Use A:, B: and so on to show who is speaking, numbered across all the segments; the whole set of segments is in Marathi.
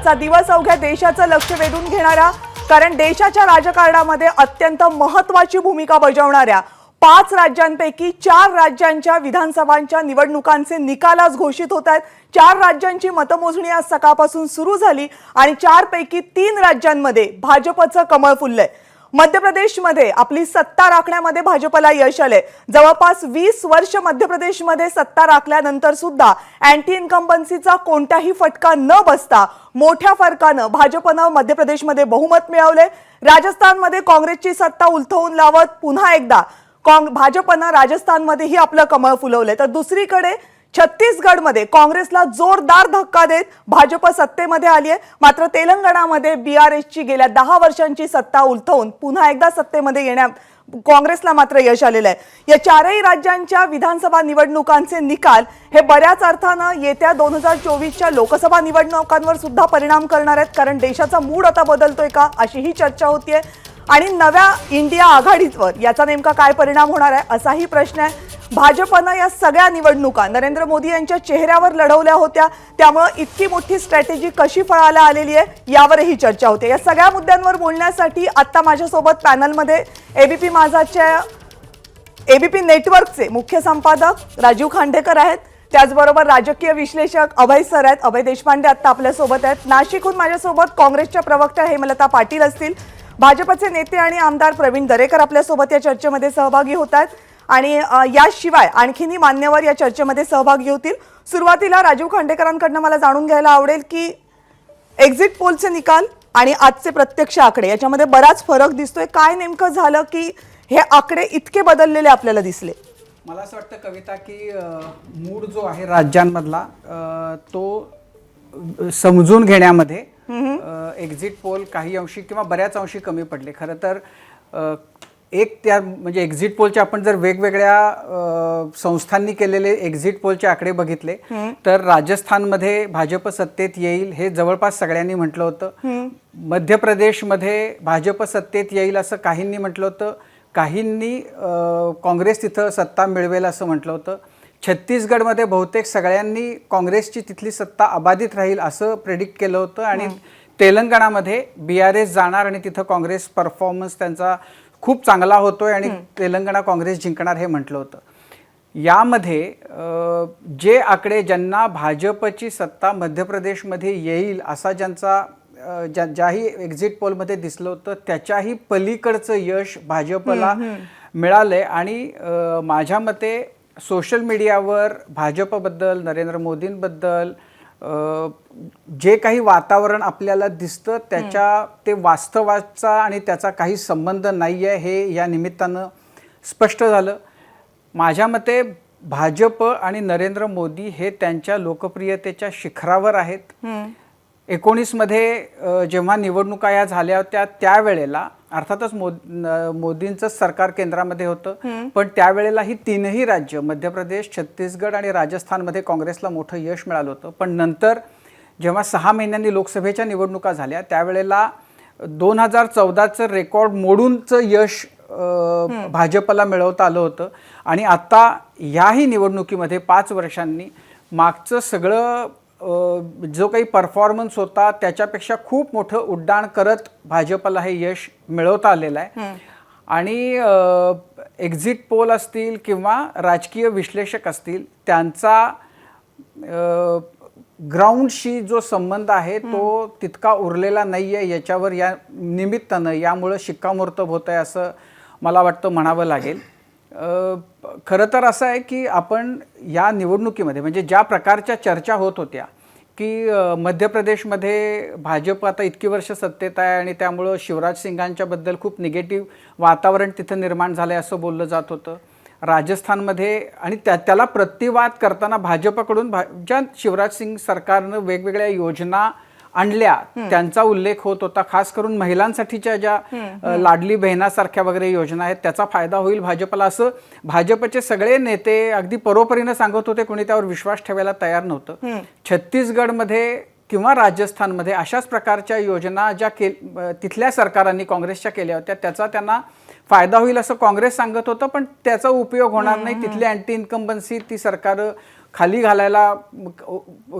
A: आजचा दिवस अवघ्या देशाचं लक्ष वेधून घेणारा, कारण देशाच्या राजकारणामध्ये अत्यंत महत्त्वाची भूमिका बजावणाऱ्या 5 राज्यांपैकी 4 राज्यांच्या विधानसभांच्या निवडणुकांचे निकाल आज घोषित होत आहेत। 4 राज्यांची मतमोजणी आज सकाळपासून सुरू झाली आणि 4 पैकी 3 राज्यांमध्ये भाजपचं कमळ फुललंय। मध्य प्रदेशमध्ये आपली सत्ता राखण्यामध्ये भाजपला यश आले। जवळपास 20 वर्ष मध्य प्रदेशमध्ये सत्ता राखल्यानंतर सुद्धा अँटी इन्कम्बन्सीचा कोणताही फटका न बसता मोठ्या फरकाने भाजपने मध्य प्रदेशमध्ये बहुमत मिळवले। राजस्थानमध्ये काँग्रेसची सत्ता उलथवून लावत पुन्हा एकदा भाजपने राजस्थानमध्येही आपलं कमळ फुलवले, तर दुसरीकडे छत्तीसगडमध्ये काँग्रेसला जोरदार धक्का देत भाजप सत्तेमध्ये आली आहे। मात्र तेलंगणामध्ये बीआरएसची गेल्या 10 वर्षांची सत्ता उलथवून पुन्हा एकदा सत्तेमध्ये येण्यात काँग्रेसला मात्र यश आलेलं आहे। या 4ही राज्यांच्या विधानसभा निवडणुकांचे निकाल हे बऱ्याच अर्थाने येत्या 2024च्या लोकसभा निवडणुकांवर सुद्धा परिणाम करणार आहेत, कारण देशाचा मूड आता बदलतोय का अशी ही चर्चा होतीये। आणि नव्या इंडिया आघाडीवर याचा नेमका काय परिणाम होणार आहे असाही प्रश्न आहे। भाजपने या सगळ्या निवडणुका नरेंद्र मोदी यांच्या चेहऱ्यावर लढवल्या होत्या, त्यामुळे इतकी मोठी स्ट्रॅटेजी कशी फळाला आलेली आहे यावरही चर्चा होते। या सगळ्या मुद्द्यांवर बोलण्यासाठी आता माझ्यासोबत पॅनलमध्ये एबीपी माझाच्या एबीपी नेटवर्कचे मुख्य संपादक राजीव खांडेकर आहेत, त्याचबरोबर राजकीय विश्लेषक अभय सर आहेत, अभय देशपांडे आता आपल्यासोबत आहेत। नाशिकहून माझ्यासोबत काँग्रेसच्या प्रवक्त्या हेमलता पाटील असतील, भाजपचे नेते आणि आमदार प्रवीण दरेकर आपल्यासोबत या चर्चेमध्ये सहभागी होत आहेत आणि याशिवाय आणखीनही मान्यवर या चर्चेमध्ये सहभागी होतील। सुरुवातीला राजीव खांडेकरांकडून मला जाणून घ्यायला आवडेल की एक्झिट पोलचे निकाल आणि आजचे प्रत्यक्ष आकडे याच्यामध्ये बराच फरक दिसतोय, काय नेमकं झालं की हे आकडे इतके बदललेले आपल्याला दिसले?
B: मला असं वाटतं कविता की मूड जो आहे राज्यांमधला तो समजून घेण्यामध्ये एक्झिट पोल काही अंशी किंवा बऱ्याच अंशी कमी पडले। खरं तर एक त्या म्हणजे एक्झिट पोलचे आपण जर वेगवेगळ्या संस्थांनी केलेले एक्झिट पोलचे आकडे बघितले तर राजस्थानमध्ये भाजप सत्तेत येईल हे जवळपास सगळ्यांनी म्हटलं होतं। मध्य प्रदेशमध्ये भाजप सत्तेत येईल असं काहींनी म्हटलं होतं, काहींनी काँग्रेस तिथं सत्ता मिळवेल असं म्हटलं होतं। छत्तीसगडमध्ये बहुतेक सगळ्यांनी काँग्रेसची तिथली सत्ता अबाधित राहील असं प्रेडिक्ट केलं होतं आणि तेलंगणामध्ये बीआरएस जाणार आणि तिथं काँग्रेस परफॉर्मन्स त्यांचा खूप चांगला होतोय आणि तेलंगणा काँग्रेस जिंकणार हे म्हटलं होतं। यामध्ये जे आकडे ज्यांना भाजपची सत्ता मध्य प्रदेशमध्ये येईल असा ज्याही एक्झिट पोलमध्ये दिसलं होतं त्याच्याही पलीकडचं यश भाजपला मिळालंय आणि माझ्या मते सोशल मीडियावर भाजपबद्दल नरेंद्र मोदींबद्दल जे काही वातावरण आपल्याला दिसतं ते वास्तवाचा आणि त्याचा काही संबंध नाही आहे हे या निमित्तानं स्पष्ट झालं। माझ्या मते भाजप आणि नरेंद्र मोदी हे त्यांच्या लोकप्रियतेच्या शिखरावर आहेत। 19 मध्ये जेव्हा निवडणुका या झाल्या होत्या त्यावेळेला अर्थातच मोदींचं सरकार केंद्रामध्ये होतं, पण त्यावेळेला ही 3ही राज्य म्हणजे मध्य प्रदेश, छत्तीसगड आणि राजस्थानमध्ये काँग्रेसला मोठं यश मिळालं होतं। पण नंतर जेव्हा 6 महिन्यांनी लोकसभेच्या निवडणुका झाल्या त्यावेळेला 2014चं रेकॉर्ड मोडूनचं यश भाजपला मिळवता आलं होतं आणि आता याही निवडणुकीमध्ये 5 वर्षांनी मागचं सगळं जो काही परफॉर्मन्स होता त्याच्यापेक्षा खूप मोठं उड्डाण करत भाजपला हे यश मिळवता आलेलं आहे। आणि एक्झिट पोल असतील किंवा राजकीय विश्लेषक असतील त्यांचा ग्राउंडशी जो संबंध आहे तो तितका उरलेला नाही आहे, याच्यावर या निमित्तानं यामुळं शिक्कामोर्तब होत आहे असं मला वाटतं म्हणावं लागेल। खरं तर असं आहे की आपण या निवडणुकीमध्ये म्हणजे ज्या प्रकारच्या चर्चा होत होत्या की मध्य प्रदेशमध्ये भाजप आता इतकी वर्ष सत्तेत आहे आणि त्यामुळं शिवराज सिंगांच्याबद्दल खूप निगेटिव्ह वातावरण तिथं निर्माण झालं आहे असं बोललं जात होतं। राजस्थानमध्ये आणि त्याला प्रतिवाद करताना भाजपकडून ज्या शिवराज सिंग सरकारनं वेगवेगळ्या योजना आणल्या त्यांचा उल्लेख होत होता, खास करून महिलांसाठीच्या ज्या लाडली बहिणासारख्या वगैरे योजना आहेत त्याचा फायदा होईल भाजपला असं भाजपचे सगळे नेते अगदी परोपरीनं सांगत होते, कोणी त्यावर विश्वास ठेवायला तयार नव्हतं। छत्तीसगडमध्ये किंवा राजस्थानमध्ये अशाच प्रकारच्या योजना ज्या तिथल्या सरकारांनी काँग्रेसच्या केल्या होत्या त्याचा त्यांना फायदा होईल असं काँग्रेस सांगत होतं, पण त्याचा उपयोग होणार नाही, तिथली अँटी इन्कम्बन्सी ती सरकार खाली घालायला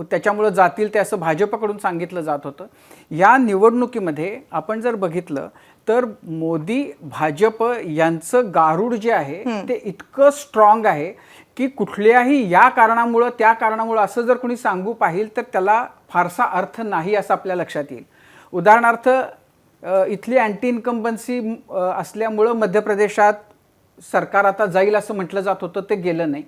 B: त्याच्यामुळं जातील ते असं भाजपकडून सांगितलं जात होतं. या निवडणुकीमध्ये आपण जर बघितलं तर मोदी भाजप यांचं गारुड जे आहे ते इतकं स्ट्रॉंग आहे की कुठल्याही या कारणामुळं त्या कारणामुळं असं जर कोणी सांगू पाहिल तर त्याला फारसा अर्थ नाही असं आपल्या लक्षात येईल. उदाहरणार्थ इथली अँटी इन्कम्बन्सी असल्यामुळं मध्य प्रदेशात सरकार आता जाईल असं म्हटलं जात होतं, ते गेलं नाही.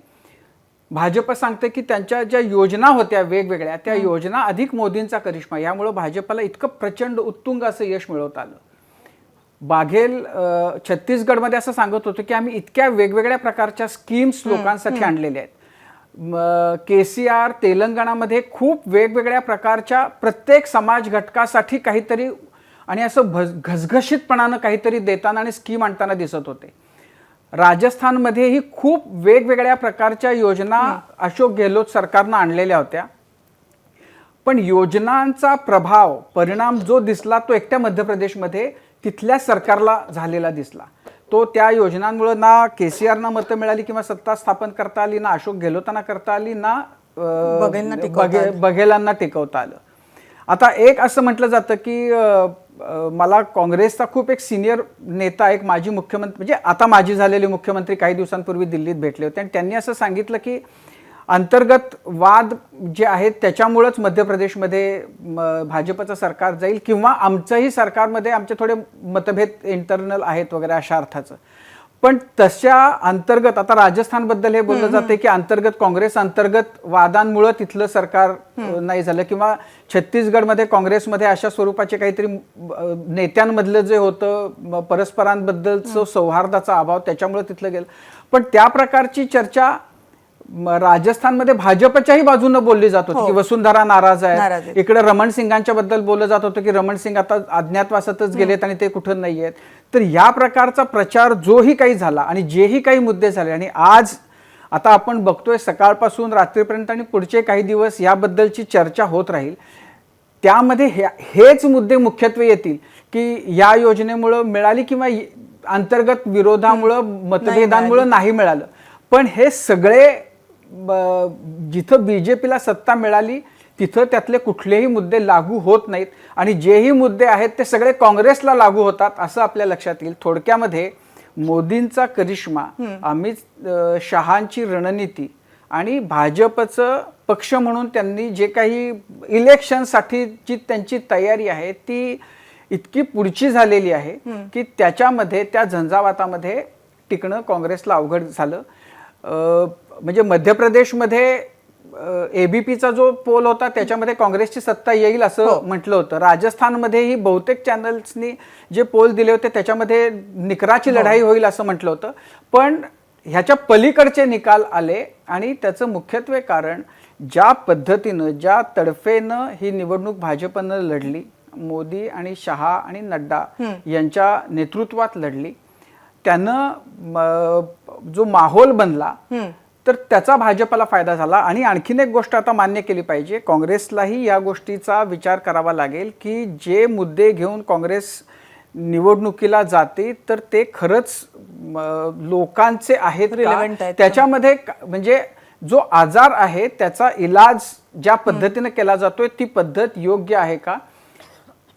B: भाजप सांगते की त्यांच्या ज्या योजना होत्या वेगवेगळ्या त्या योजना अधिक मोदींचा करिश्मा, यामुळं भाजपला इतकं प्रचंड उत्तुंग असं यश मिळवता आलं. बाघेल छत्तीसगडमध्ये असं सांगत होतं की आम्ही इतक्या वेगवेगळ्या प्रकारच्या स्कीम्स लोकांसाठी आणलेल्या आहेत. KCR तेलंगणामध्ये खूप वेगवेगळ्या प्रकारच्या प्रत्येक समाज घटकासाठी काहीतरी आणि असं घसघशीतपणानं काहीतरी देताना आणि स्कीम आणताना दिसत होते. राजस्थानमध्येही खूप वेगवेगळ्या प्रकारच्या योजना अशोक गेहलोत सरकारनं आणलेल्या होत्या. पण योजनांचा प्रभाव परिणाम जो दिसला तो एकट्या मध्य प्रदेशमध्ये तिथल्या सरकारला झालेला दिसला. तो त्या योजनांमुळे ना KCRना मतं मिळाली किंवा सत्ता स्थापन करता आली, ना अशोक गेहलोतांना करता आली, ना बघेलांना टिकवता आलं. आता एक असं म्हटलं जातं की मला काँग्रेसचा खूप एक सिनियर नेता, एक माजी मुख्यमंत्री म्हणजे आता माजी झालेले मुख्यमंत्री काही दिवसांपूर्वी दिल्लीत भेटले होते आणि त्यांनी असं सांगितलं की अंतर्गत वाद जे आहेत त्याच्यामुळेच मध्य प्रदेशमध्ये भाजपचं सरकार जाईल किंवा आमचंही सरकारमध्ये आमचे थोडे मतभेद इंटरनल आहेत वगैरे अशा अर्थाचं. पण तशा अंतर्गत आता राजस्थानबद्दल हे बोललं जाते की अंतर्गत काँग्रेस अंतर्गत वादांमुळे तिथलं सरकार नाही झालं किंवा छत्तीसगडमध्ये काँग्रेसमध्ये अशा स्वरूपाचे काहीतरी नेत्यांमधलं जे होतं परस्परांबद्दलचं सौहार्दाचा अभाव त्याच्यामुळे तिथलं गेलं. पण त्या प्रकारची चर्चा राजस्थानमध्ये भाजपच्याही बाजूनं बोलली जात होती की वसुंधरा नाराज आहे. इकडे रमण सिंगांच्या बद्दल बोललं जात होतं की रमण सिंग आता अज्ञातवासातच गेलेत आणि ते कुठं नाही आहेत. तर या प्रकारचा प्रचार जोही काही झाला आणि जेही काही मुद्दे झाले आणि आज आता आपण बघतोय सकाळपासून रात्रीपर्यंत आणि पुढचे काही दिवस याबद्दलची चर्चा होत राहील. त्यामध्ये हेच मुद्दे मुख्यत्वे येतील की या योजनेमुळं मिळाली किंवा अंतर्गत विरोधामुळं मतभेदांमुळं नाही मिळालं. पण हे सगळे जिथं BJPला सत्ता मिळाली तिथं त्यातले कुठलेही मुद्दे लागू होत नाहीत आणि जेही मुद्दे आहेत ते सगळे काँग्रेसला लागू होतात असं आपल्या लक्षात येईल. थोडक्यामध्ये मोदींचा करिश्मा, अमित शहांची रणनीती आणि भाजपचं पक्ष म्हणून त्यांनी जे काही इलेक्शनसाठीची त्यांची तयारी आहे ती इतकी पुढची झालेली आहे की त्याच्यामध्ये त्या झंझावातामध्ये टिकणं काँग्रेसला अवघड झालं. म्हणजे मध्य प्रदेशमध्ये ABPचा जो पोल होता त्याच्यामध्ये काँग्रेसची सत्ता येईल असं म्हटलं होतं. राजस्थानमध्येही बहुतेक चॅनल्सनी जे पोल दिले होते त्याच्यामध्ये निकराची लढाई होईल असं म्हटलं होतं. पण ह्याच्या पलीकडचे निकाल आले आणि त्याचं मुख्यत्वे कारण ज्या पद्धतीनं ज्या तडफेनं ही निवडणूक भाजपनं लढली, मोदी आणि शहा आणि नड्डा यांच्या नेतृत्वात लढली, त्यानं जो माहोल बनला तर त्याचा भाजपला फायदा झाला. आणि आणखीन एक गोष्ट आता मान्य केली पाहिजे, काँग्रेसलाही या गोष्टीचा विचार करावा लागेल की जे मुद्दे घेऊन काँग्रेस निवडणुकीला जाते तर ते खरंच लोकांचे आहेत का, त्याच्यामध्ये म्हणजे जो आजार आहे त्याचा इलाज ज्या पद्धतीने केला जातोय ती पद्धत योग्य आहे का.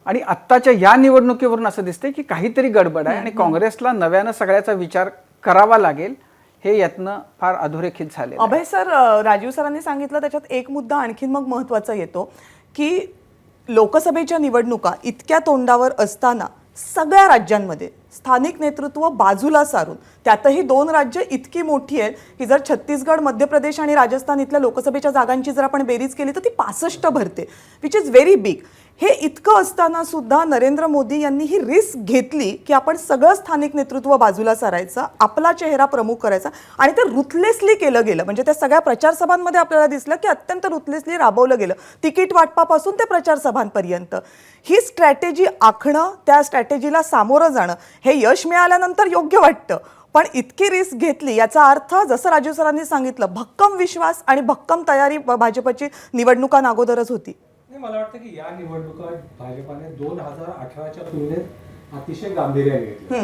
B: आणि आत्ताच्या या निवडणुकीवरून असं दिसतंय की काहीतरी गडबड आहे आणि काँग्रेसला नव्यानं सगळ्याचा विचार करावा लागेल. हे यातनं फार अधोरेखित झाले.
A: अभय सर, राजीव सरांनी सांगितलं त्याच्यात एक मुद्दा आणखीन मग महत्वाचा येतो की लोकसभेच्या निवडणुका इतक्या तोंडावर असताना सगळ्या राज्यांमध्ये स्थानिक नेतृत्व बाजूला सारून, त्यातही 2 राज्य इतकी मोठी आहेत की जर छत्तीसगड, मध्य प्रदेश आणि राजस्थान इथल्या लोकसभेच्या जागांची जर आपण बेरीज केली तर ती 65 भरते, विच इज व्हेरी बिग. हे इतकं असताना सुद्धा नरेंद्र मोदी यांनी ही रिस्क घेतली की आपण सगळं स्थानिक नेतृत्व बाजूला सारायचं, आपला चेहरा प्रमुख करायचा आणि ते रुथलेसली केलं गेलं. म्हणजे त्या सगळ्या प्रचार सभांमध्ये आपल्याला दिसलं की अत्यंत रुथलेसली राबवलं गेलं, तिकीट वाटपापासून ते प्रचार सभांपर्यंत. ही स्ट्रॅटेजी आखणं, त्या स्ट्रॅटेजीला सामोरं जाणं हे यश मिळाल्यानंतर योग्य वाटतं. पण इतकी रिस्क घेतली याचा अर्थ जसं राजीव सरांनी सांगितलं भक्कम विश्वास आणि भक्कम तयारी भाजपची निवडणुकांअगोदरच होती.
C: मला वाटतं की या निवडणुका भाजपाने 2018च्या तुलनेत अतिशय गांभीर्याने घेतल्या.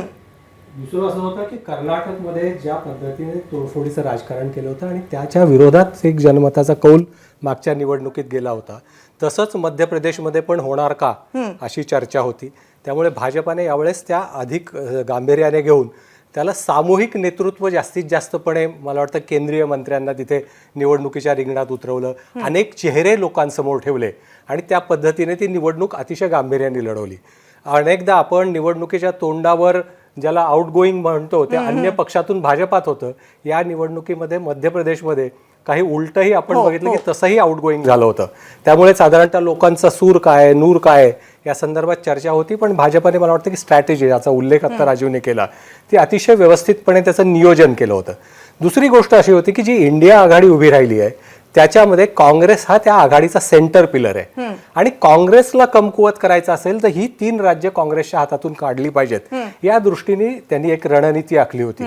C: दुसरं असं होतं की कर्नाटकमध्ये ज्या पद्धतीने तोडफोडीचं राजकारण केलं होतं आणि त्याच्या विरोधात एक जनमताचा कौल मागच्या निवडणुकीत गेला होता, तसंच मध्य प्रदेशमध्ये पण होणार का अशी चर्चा होती. त्यामुळे भाजपाने यावेळेस त्या अधिक गांभीर्याने घेऊन त्याला सामूहिक नेतृत्व जास्तीत जास्तपणे मला वाटतं केंद्रीय मंत्र्यांना तिथे निवडणुकीच्या रिंगणात उतरवलं, अनेक चेहरे लोकांसमोर ठेवले आणि त्या पद्धतीने ती निवडणूक अतिशय गांभीर्याने लढवली. अनेकदा आपण निवडणुकीच्या तोंडावर ज्याला आउटगोईंग म्हणतो ते अन्य पक्षातून भाजपात होतं. या निवडणुकीमध्ये मध्य प्रदेशमध्ये काही उलटही आपण बघितलं की तसंही आउटगोईंग झालं होतं. त्यामुळे साधारणतः लोकांचा सूर काय नूर काय या संदर्भात चर्चा होती. पण भाजपाने मला वाटतं की स्ट्रॅटेजी, याचा उल्लेख आता राजीवने केला, ती अतिशय व्यवस्थितपणे त्याचं नियोजन केलं होतं. दुसरी गोष्ट अशी होती की जी इंडिया आघाडी उभी राहिली आहे त्याच्यामध्ये काँग्रेस हा त्या आघाडीचा सेंटर पिलर आहे आणि काँग्रेसला कमकुवत करायचं असेल तर ही 3 राज्य काँग्रेसच्या हातातून काढली पाहिजेत. या दृष्टीने त्यांनी एक रणनीती आखली होती,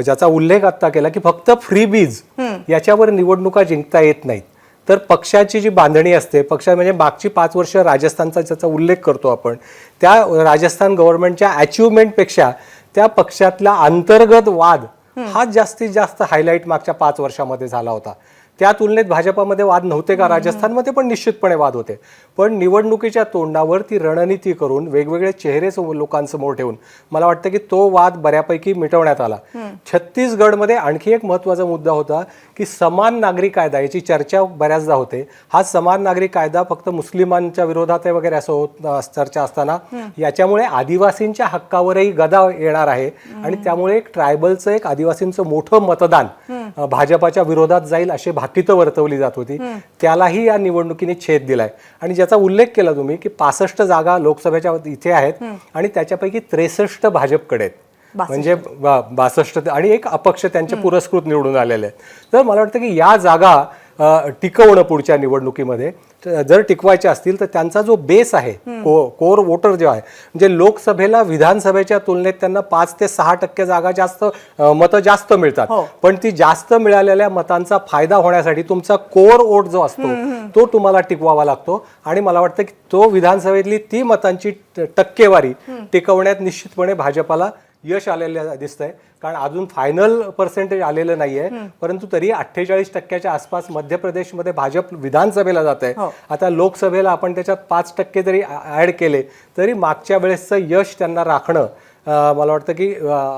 C: ज्याचा उल्लेख आता केला की फक्त फ्रीबीज याच्यावर निवडणुका जिंकता येत नाहीत, तर पक्षाची जी बांधणी असते, पक्ष म्हणजे मागची 5 वर्ष राजस्थानचा ज्याचा उल्लेख करतो आपण, त्या राजस्थान गव्हर्नमेंटच्या अचिव्हमेंटपेक्षा त्या पक्षातला अंतर्गत वाद हा जास्तीत जास्त हायलाईट मागच्या 5 वर्षामध्ये झाला होता. त्या तुलनेत भाजपामध्ये वाद नव्हते का? राजस्थानमध्ये पण निश्चितपणे वाद होते. पण निवडणुकीच्या तोंडावर ती रणनीती करून वेगवेगळे चेहरे लोकांसमोर ठेवून मला वाटतं की तो वाद बऱ्यापैकी मिटवण्यात आला. छत्तीसगडमध्ये आणखी एक महत्त्वाचा मुद्दा होता की समान नागरी कायदा, याची चर्चा बऱ्याचदा होते. हा समान नागरी कायदा फक्त मुस्लिमांच्या विरोधात आहे वगैरे असं होत चर्चा असताना याच्यामुळे आदिवासींच्या हक्कावरही गदा येणार आहे आणि त्यामुळे एक ट्रायबलचं, एक आदिवासींचं मोठं मतदान भाजपाच्या विरोधात जाईल अशी भाकीतं वर्तवली जात होती. त्यालाही या निवडणुकीने छेद दिलाय आणि ज्याचा उल्लेख केला तुम्ही की 65 जागा लोकसभेच्या इथे आहेत आणि त्याच्यापैकी 63 भाजपकडे आहेत, म्हणजे 62 आणि एक अपक्ष त्यांचे पुरस्कृत निवडून आलेले आहेत. तर मला वाटतं की या जागा टिकवणं पुढच्या निवडणुकीमध्ये जर टिकवायच्या असतील तर त्यांचा जो बेस आहे, कोर वोटर जो आहे, म्हणजे लोकसभेला विधानसभेच्या तुलनेत त्यांना 5 ते 6% जागा जास्त मतं जास्त मिळतात. पण ती जास्त मिळालेल्या मतांचा फायदा होण्यासाठी तुमचा कोर वोट जो असतो तो तुम्हाला टिकवावा लागतो आणि मला वाटतं की तो विधानसभेतली ती मतांची टक्केवारी टिकवण्यात निश्चितपणे भाजपाला यश आलेलं दिसतंय. कारण अजून फायनल पर्सेंटेज आलेलं नाहीये, परंतु तरी 48% आसपास मध्य प्रदेशमध्ये भाजप विधानसभेला जात आहे. आता लोकसभेला आपण त्याच्यात 5% जरी ऍड केले तरी मागच्या वेळेसचं यश त्यांना राखणं मला वाटतं की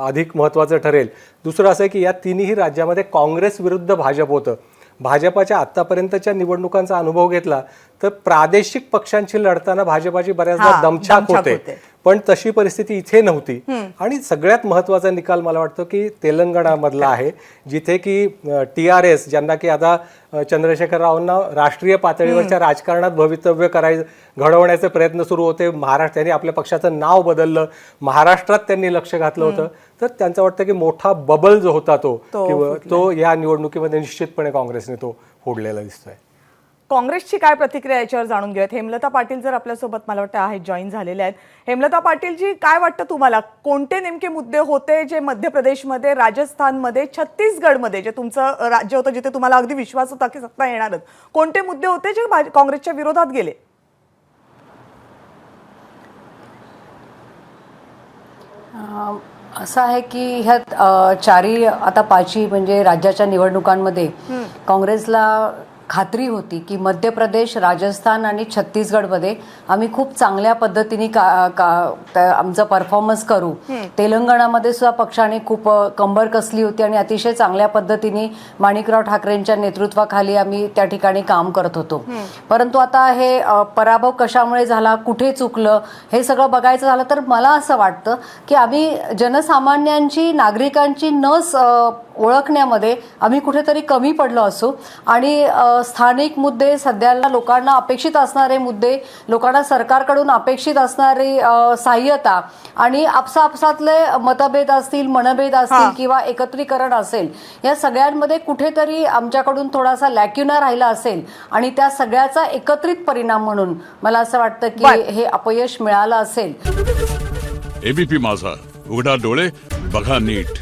C: अधिक महत्त्वाचं ठरेल. दुसरं असं आहे की या तिन्ही राज्यामध्ये काँग्रेस विरुद्ध भाजप होतं. भाजपाच्या आतापर्यंतच्या निवडणुकांचा अनुभव घेतला तर प्रादेशिक पक्षांशी लढताना भाजपाची बऱ्याचदा दमछाक होते, पण तशी परिस्थिती इथे नव्हती. आणि सगळ्यात महत्त्वाचा निकाल मला वाटतं की तेलंगणामधला आहे, जिथे की TRS, ज्यांना की आता चंद्रशेखर रावांना राष्ट्रीय पातळीवरच्या राजकारणात भवितव्य घडवण्याचे प्रयत्न सुरू होते. त्यांनी आपल्या पक्षाचं नाव बदललं, महाराष्ट्रात त्यांनी लक्ष घातलं होतं. तर त्यांचं वाटतं की मोठा बबल जो होता तो या निवडणुकीमध्ये निश्चितपणे काँग्रेसने तो फोडलेला दिसतोय.
A: काँग्रेसची काय प्रतिक्रिया याच्यावर जाणून घेऊयात. हेमलता पाटील जर आपल्यासोबत मला वाटतं आहेत, जॉईन झालेले आहेत. हेमलता पाटीलजी, काय वाटतं तुम्हाला, कोणते नेमके मुद्दे होते जे मध्य प्रदेशमध्ये, राजस्थानमध्ये, छत्तीसगडमध्ये, जे तुमचं राज्य होतं जिथे तुम्हाला अगदी विश्वास होता की सत्ता येणारच, कोणते मुद्दे होते जे काँग्रेसच्या विरोधात गेले?
D: असं आहे की ह्यात 4 आता 5 म्हणजे राज्याच्या निवडणुकांमध्ये काँग्रेसला खात्री होती की मध्य प्रदेश, राजस्थान आणि छत्तीसगडमध्ये आम्ही खूप चांगल्या पद्धतीने आमचा परफॉर्मन्स करू. तेलंगणामध्ये सुद्धा पक्षाने खूप कंबर कसली होती आणि अतिशय चांगल्या पद्धतीने माणिकराव ठाकरेंच्या नेतृत्वाखाली आम्ही त्या ठिकाणी काम करत होतो. परंतु आता हे पराभव कशामुळे झाला, कुठे चुकलं, हे सगळं बघायचं झालं तर मला असं वाटतं की आम्ही जनसामान्यांची, नागरिकांची नस ओळखण्यामध्ये आम्ही कुठेतरी कमी पडलो असू आणि स्थानिक मुद्दे, सध्याला लोकांना अपेक्षित असणारे मुद्दे, लोकांना सरकारकडून अपेक्षित असणारी सहाय्यता आणि आपसापसातले मतभेद असतील, मनभेद असतील किंवा एकत्रीकरण असेल, या सगळ्यांमध्ये कुठेतरी आमच्याकडून थोडासा लॅक्युना राहिला असेल आणि त्या सगळ्याचा एकत्रित परिणाम म्हणून मला असं वाटतं की हे अपयश मिळालं असेल.
E: ABP माझा, उघडा डोळे बघा नीट.